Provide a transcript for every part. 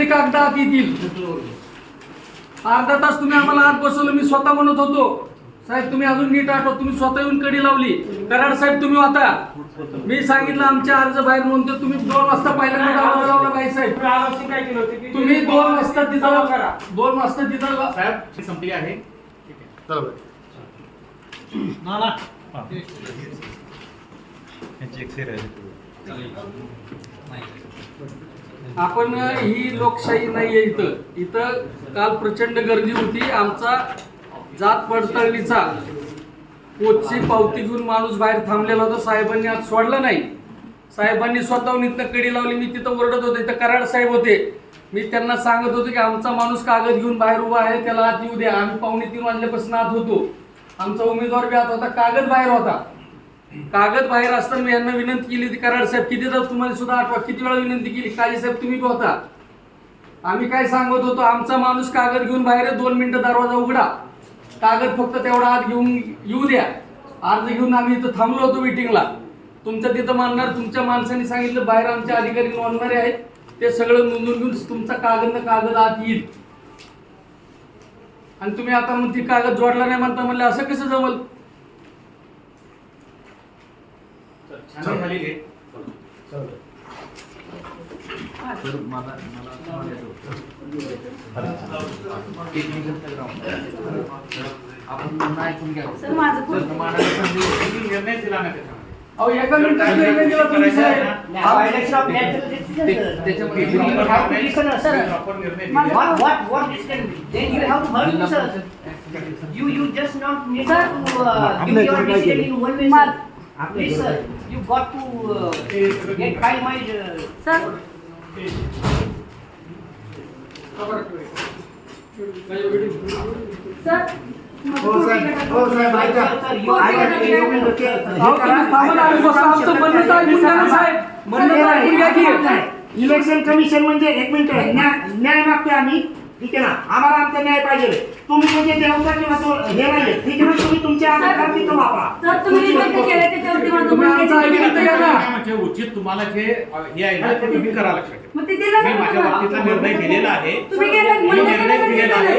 कागद आत येतील. अर्धा तास तुम्ही आम्हाला आत बसवलं. मी स्वतः म्हणत होतो साहेब तुम्ही अजून नीट आठवा. तुम्ही स्वतः येऊन कडी लावली. कराड साहेब तुम्ही होता. मी सांगितलं आमच्या अर्ज बाहेर नोंदतो. तुम्ही 2 वाजता पहिल्यांदा आवाज लावला बाई साहेब. तुम्ही 2 वाजता तिथं करा. 2 वाजता तिथं साहेब संपली आहे. आपण ही लोकशाही नाहीये. इथं काल प्रचंड गर्दी होती. आमचा जात पडताळणीचा पोचची पावती घेऊन माणूस बाहेर थांबलेला होता. साहेबांनी आज सोडलं नाही. साहेबांनी स्वतःहून इथं कडी लावली. मी तिथं ओरडत होते. इथं कराड साहेब होते. मी त्यांना सांगत होतो की आमचा माणूस कागद घेऊन बाहेर उभा आहे, त्याला आत येऊ द्या. आम्ही 2:45 वाजल्यापासून आत होतो. आमचा उमेदवार बी आत होता. कागद बाहेर होता. कागद बाहेर असताना मी यांना विनंती केली होती. कराड साहेब कितीदा तुम्हाला सुद्धा आठवा किती वेळा विनंती केली. काजी साहेब तुम्ही बी होता. आम्ही काय सांगत होतो आमचा माणूस कागद घेऊन बाहेर 2 मिनिटं दरवाजा उघडा. कागद फक्त तेवढा आत घेऊन येऊ द्या. अर्ज घेऊन आम्ही इथं थांबलो होतो मीटिंगला. तुमचं तिथं मानणार तुमच्या माणसांनी सांगितलं बाहेर आमचे अधिकारी नोंदणारे आहेत ते सगळं नोंदून घेऊन तुमचा कागद आत येईल. आणि तुम्ही आता मग ती कागद जोडला नाही म्हणता. म्हणलं असं कसं जमल. अहो एका मिनिटात निर्णय दिला तुम्ही साहेब. You just not need to give your decision in one way, sir. Please, sir, you got to get file my sir. Sir हो साहेब ऐका. इलेक्शन कमिशन म्हणजे 1 मिनिट न्याय मागतोय आम्ही. ठीक आहे ना. आम्हाला आमचा न्याय पाहिजे. तुम्ही म्हणजे देवता किंवा तो हे नाही. ठीक आहे ना. तुम्ही तुमच्या अधिकार तिथं वापरा. उचित तुम्हाला जे हे आहे ना ते तुम्ही करा. लक्षात मी माझ्या बाबतीतला निर्णय दिलेला आहे. निर्णय दिलेला आहे.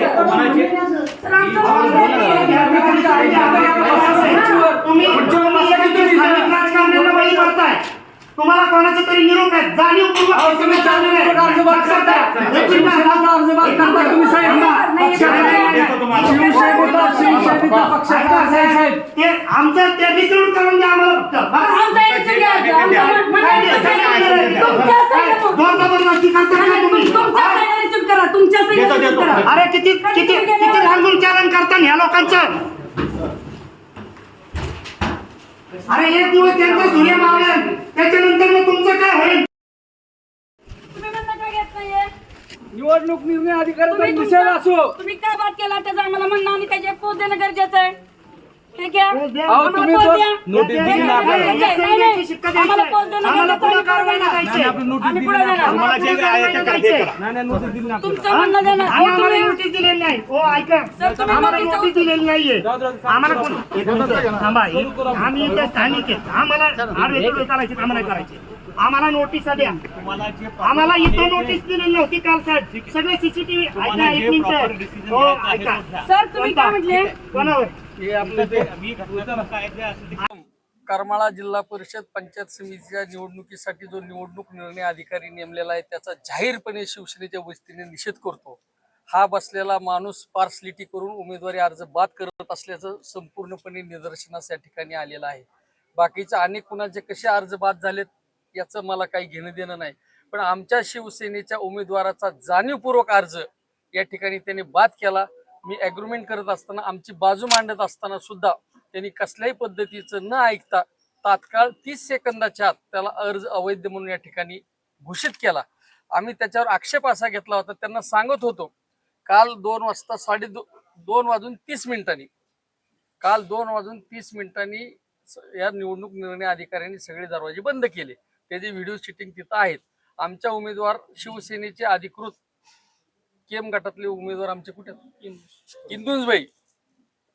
तुम्हाला कोणाचा तरी निरोप आहे जाणीवपूर्वक आमचं ते विसरून करून द्या आम्हाला फक्त. अरे किती किती किती रांगून चालन करता ह्या लोकांचं. अरे 1 दिवस त्यांचा सूर्य मावळेल त्याच्यानंतर मग तुमचं काय होईल. निवडणूक निर्णय अधिकाऱ्याचा विषय असो. तुम्ही काय बात केला त्याचा आम्हाला म्हणणं आणि त्याचे पोच देणं गरजेचं आहे. ठीक आहे. तुम्ही आम्ही पुढे जाणार. तुमचं म्हणणं देणार. आम्हाला नोटीस दिलेली नाही. हो ऐका आम्हाला नोटीस दिलेली नाहीये. आम्हाला थांबा आम्ही इथे स्थानिक आहेत. आम्हाला करायचे आम्हाला करायचे. आम्हाला नोटीस द्या. आम्हाला इथं नोटीस दिलेली नव्हती काल साहेब. सगळे सीसीटीव्ही ऐका 1 मिनिट. हो ऐका सर तुम्ही काय म्हटले कोणावर करमाळा जिल्हा परिषद पंचायत समितीच्या निवडणुकीसाठी जो निवडणूक निर्णय अधिकारी नेमलेला आहे त्याचा जाहीरपणे शिवसेनेच्या वतीने निषेध करतो. हा बसलेला माणूस पार्सलिटी करून उमेदवारी अर्ज बाद करत असल्याचं संपूर्णपणे निदर्शनास या ठिकाणी आलेलं आहे. बाकीचे अनेक कुणाचे कसे अर्ज बाद झालेत याचं मला काही घेणं देणं नाही. पण आमच्या शिवसेनेच्या उमेदवाराचा जाणीवपूर्वक अर्ज या ठिकाणी त्यांनी बाद केला. मी ॲग्रीमेंट करत असताना आमची बाजू मांडत असताना सुद्धा त्यांनी कसल्याही पद्धतीचं न ऐकता तात्काळ 30 सेकंदाच्या आत त्याला अर्ज अवैध म्हणून या ठिकाणी घोषित केला. आम्ही त्याच्यावर आक्षेप असा घेतला होता. त्यांना सांगत होतो काल 2 वाजता 2:30 काल 2:30 या निवडणूक निर्णय अधिकाऱ्यांनी सगळे दरवाजे बंद केले. त्याचे व्हिडिओ शूटिंग तिथं आहेत. आमच्या उमेदवार शिवसेनेचे अधिकृत केम गटातले उमेदवार आमचे कुठे इंदुंजबाई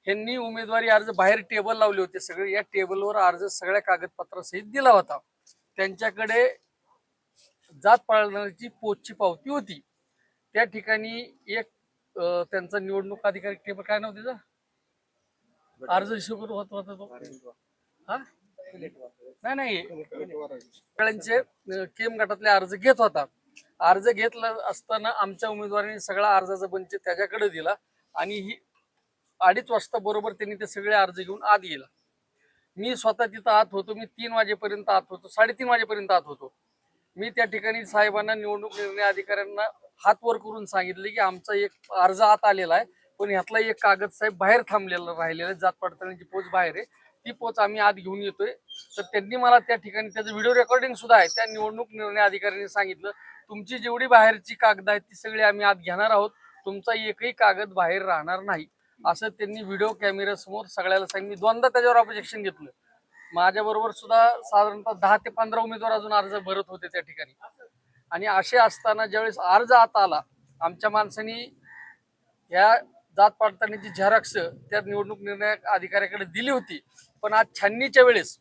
यांनी उमेदवारी अर्ज बाहेर टेबल लावले होते. सगळे या टेबलवर अर्ज सगळ्या कागदपत्रासहित दिला होता. त्यांच्याकडे जात पडताळणीची पोचची पावती होती. त्या ठिकाणी एक त्यांचा निवडणूक अधिकारी टेबल काय नाव त्याचं अर्ज रिसिव्ह होत होता तो हा नाही सगळ्यांचे केम गटातले अर्ज घेत होता. अर्ज घेतला असताना आमच्या उमेदवारांनी सगळा अर्जाचा बंच त्याच्याकडे दिला आणि ही 2:30 वाजता बरोबर त्यांनी ते सगळे अर्ज घेऊन आत गेला. मी स्वतः तिथं आत होतो. मी 3 वाजेपर्यंत आत होतो, 3:30 वाजेपर्यंत आत होतो. मी त्या ठिकाणी साहेबांना निवडणूक निर्णय अधिकाऱ्यांना हात वर करून सांगितले की आमचा एक अर्ज आत आलेला आहे, पण ह्यातला एक कागद साहेब बाहेर थांबलेला राहिलेला आहे, जात पडताळणीची पोच बाहेर आहे, ती पोच आम्ही आत घेऊन येतोय. तर त्यांनी मला त्या ठिकाणी त्याचं व्हिडिओ रेकॉर्डिंग सुद्धा आहे. त्या निवडणूक निर्णय अधिकाऱ्यांनी सांगितलं तुमची जेवढी बाहेरची कागद आहेत ती सगळी आम्ही आत घेणार आहोत, तुमचा एकही कागद बाहेर राहणार नाही असं त्यांनी व्हिडिओ कॅमेरा समोर सगळ्याला सांगितलं. मी दोनदा त्याच्यावर ऑब्जेक्शन घेतलं. माझ्या बरोबर सुद्धा साधारणतः 10 ते 15 उमेदवार अजून अर्ज भरत होते त्या ठिकाणी. आणि असे असताना ज्यावेळेस अर्ज आत आला आमच्या माणसांनी या जात पडताळणीची झेरॉक्स त्या निवडणूक निर्णय अधिकाऱ्याकडे दिली होती, पण आज छाननीच्या वेळेस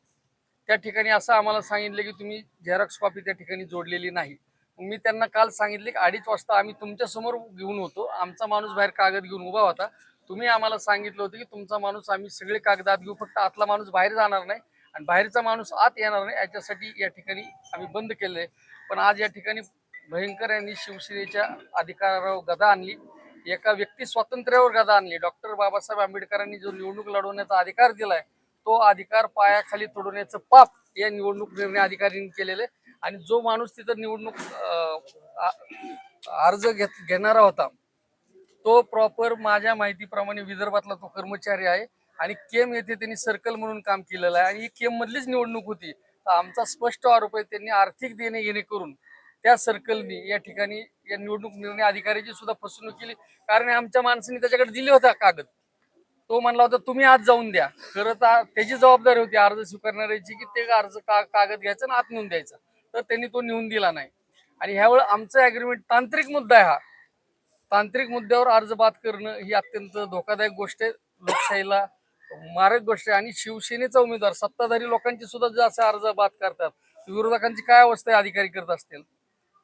त्या ठिकाणी असं आम्हाला सांगितलं की तुम्ही झेरॉक्स कॉपी त्या ठिकाणी जोडलेली नाही. मी त्यांना काल सांगितले की 2:30 वाजता आम्ही तुमच्या समोर घेऊन होतो, आमचा माणूस बाहेर कागद घेऊन उभा होता, तुम्ही आम्हाला सांगितलं होतं की तुमचा माणूस आम्ही सगळे कागदात घेऊ, फक्त आतला माणूस बाहेर जाणार नाही आणि बाहेरचा माणूस आत येणार नाही, याच्यासाठी या ठिकाणी आम्ही बंद केलंय. पण आज या ठिकाणी भयंकर यांनी शिवसेनेच्या अधिकारावर गदा आणली, एका व्यक्ती स्वातंत्र्यावर गदा आणली. डॉक्टर बाबासाहेब आंबेडकरांनी जो निवडणूक लढवण्याचा अधिकार दिलाय तो अधिकार पायाखाली तोडवण्याचं पाप या निवडणूक निर्णय अधिकाऱ्यांनी केलेलं आहे. आणि जो माणूस तिथं निवडणूक अर्ज घेणारा होता तो प्रॉपर माझ्या माहितीप्रमाणे विदर्भातला तो कर्मचारी आहे आणि केम येथे त्यांनी सर्कल म्हणून काम केलेलं आहे आणि ही केम मधलीच निवडणूक होती. तर आमचा स्पष्ट आरोप आहे त्यांनी आर्थिक देणे घेणे करून त्या सर्कलनी या ठिकाणी या निवडणूक निर्णय अधिकाऱ्याची सुद्धा फसवणूक केली. कारण आमच्या माणसांनी त्याच्याकडे दिले होता कागद, तो म्हणला होता तुम्ही आज जाऊन द्या. खरं तर त्याची जबाबदारी होती अर्ज स्वीकारणाऱ्याची की ते अर्ज कागद घ्यायचा आणि आत नेऊन द्यायचा, तर त्यांनी तो नेऊन दिला नाही. आणि ह्यावेळी आमचं ॲग्रीमेंट तांत्रिक मुद्दा आहे. हा तांत्रिक मुद्द्यावर अर्ज बाद करणं ही अत्यंत धोकादायक गोष्ट आहे, लोकशाहीला मारक गोष्ट आहे. आणि शिवसेनेचा उमेदवार सत्ताधारी लोकांची सुद्धा जे असे अर्ज बाद करतात, विरोधकांची काय अवस्था अधिकारी करत असतील.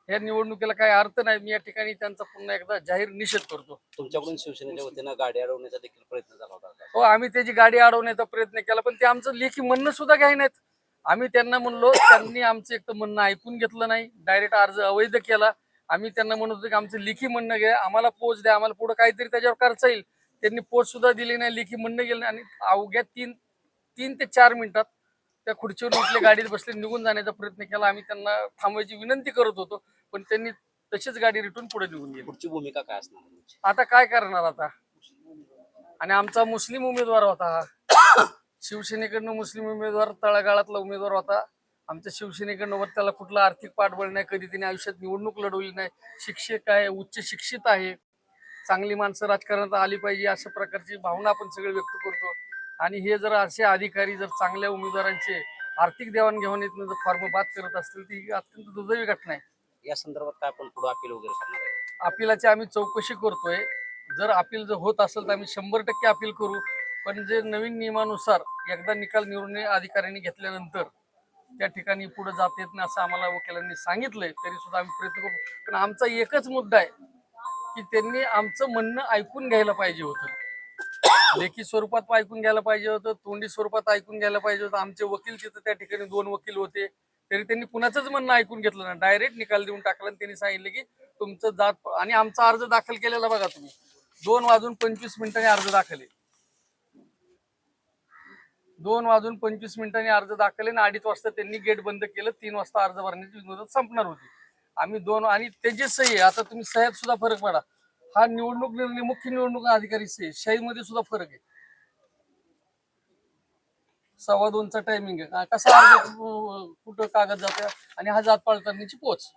या निवडणुकीला काही अर्थ नाही. मी या ठिकाणी त्यांचा पुन्हा एकदा जाहीर निषेध करतो. तुमच्याकडून शिवसेनेच्या वतीनं गाडी अडवण्याचा देखील प्रयत्न झाला होता. हो, आम्ही त्याची गाडी अडवण्याचा प्रयत्न केला, पण ते आमचं लेखी म्हणणं सुद्धा घ्याय नाहीत. आम्ही त्यांना म्हणलो, त्यांनी आमचं एक तर म्हणणं ऐकून घेतलं नाही, डायरेक्ट अर्ज अवैध केला. आम्ही त्यांना म्हणत होतो की आमचं लेखी म्हणणं घ्या, आम्हाला पोच द्या, आम्हाला पुढे काहीतरी त्याच्यावर करता येईल. त्यांनी पोच सुद्धा दिली नाही, लेखी म्हणणं गेलं नाही. आणि अवघ्या 3 ते 4 मिनिटात त्या खुर्चीवर उठले, गाडीत बसले, निघून जाण्याचा प्रयत्न केला. आम्ही त्यांना थांबवायची विनंती करत होतो, पण त्यांनी तशीच गाडी रिटून पुढे निघून गेली. पुढची भूमिका काय असणार तुमची? आता काय करणार आता. आणि आमचा मुस्लिम उमेदवार होता हा, शिवसेनेकडनं मुस्लिम उमेदवार तळागाळातला उमेदवार होता. आमच्या शिवसेनेकडनं त्याला कुठला आर्थिक पाठबळ नाही, कधी त्याने आयुष्यात निवडणूक लढवली नाही, शिक्षक आहे, उच्च शिक्षित आहे, चांगली माणसं राजकारणात आली पाहिजे अशा प्रकारची भावना आपण सगळे व्यक्त करतो. आणि हे जर असे अधिकारी जर चांगल्या उमेदवारांचे आर्थिक देवाणघेवाणीतून जर फॉर्म बाद करत असतील तर ही अत्यंत दुर्दैवी घटना आहे. या संदर्भात काय आपण पुढे अपील वगैरे करणार आहे? अपिलाची आम्ही चौकशी करतोय. जर अपील जर होत असेल तर आम्ही 100% अपील करू. पण जे नवीन नियमानुसार एकदा निकाल निर्णय अधिकाऱ्यांनी घेतल्यानंतर त्या ठिकाणी पुढे जात येत नाही असं आम्हाला वकिलांनी सांगितलंय, तरी सुद्धा आम्ही प्रयत्न करू. पण आमचा एकच मुद्दा आहे की त्यांनी आमचं म्हणणं ऐकून घ्यायला पाहिजे होतं, लेखी स्वरूपात ऐकून घ्यायला पाहिजे होतं, तोंडी स्वरूपात ऐकून घ्यायला पाहिजे होतं. आमचे वकील तिथं त्या ठिकाणी 2 वकील होते, तरी त्यांनी कुणाचंच म्हणणं ऐकून घेतलं नाही, डायरेक्ट निकाल देऊन टाकला. आणि त्यांनी सांगितलं की तुमचं जात, आणि आमचा अर्ज दाखल केलेला बघा तुम्ही, 2:25 अर्ज दाखल आहे. 2:25 अर्ज दाखल आहे आणि 2:30 वाजता त्यांनी गेट बंद केलं. 3 वाजता अर्ज भरण्याची मुदत संपणार होती. आम्ही 2 आणि त्याची सही आहे. आता तुम्ही सह्यात सुद्धा फरक पडा. हा निवडणूक निर्णय मुख्य निवडणूक अधिकारी सही, सहीमध्ये सुद्धा फरक आहे. 2:15चा टायमिंग आहे. कसा अर्ज कुठं कागद जाते आणि हा जात पडताळणीची पोच.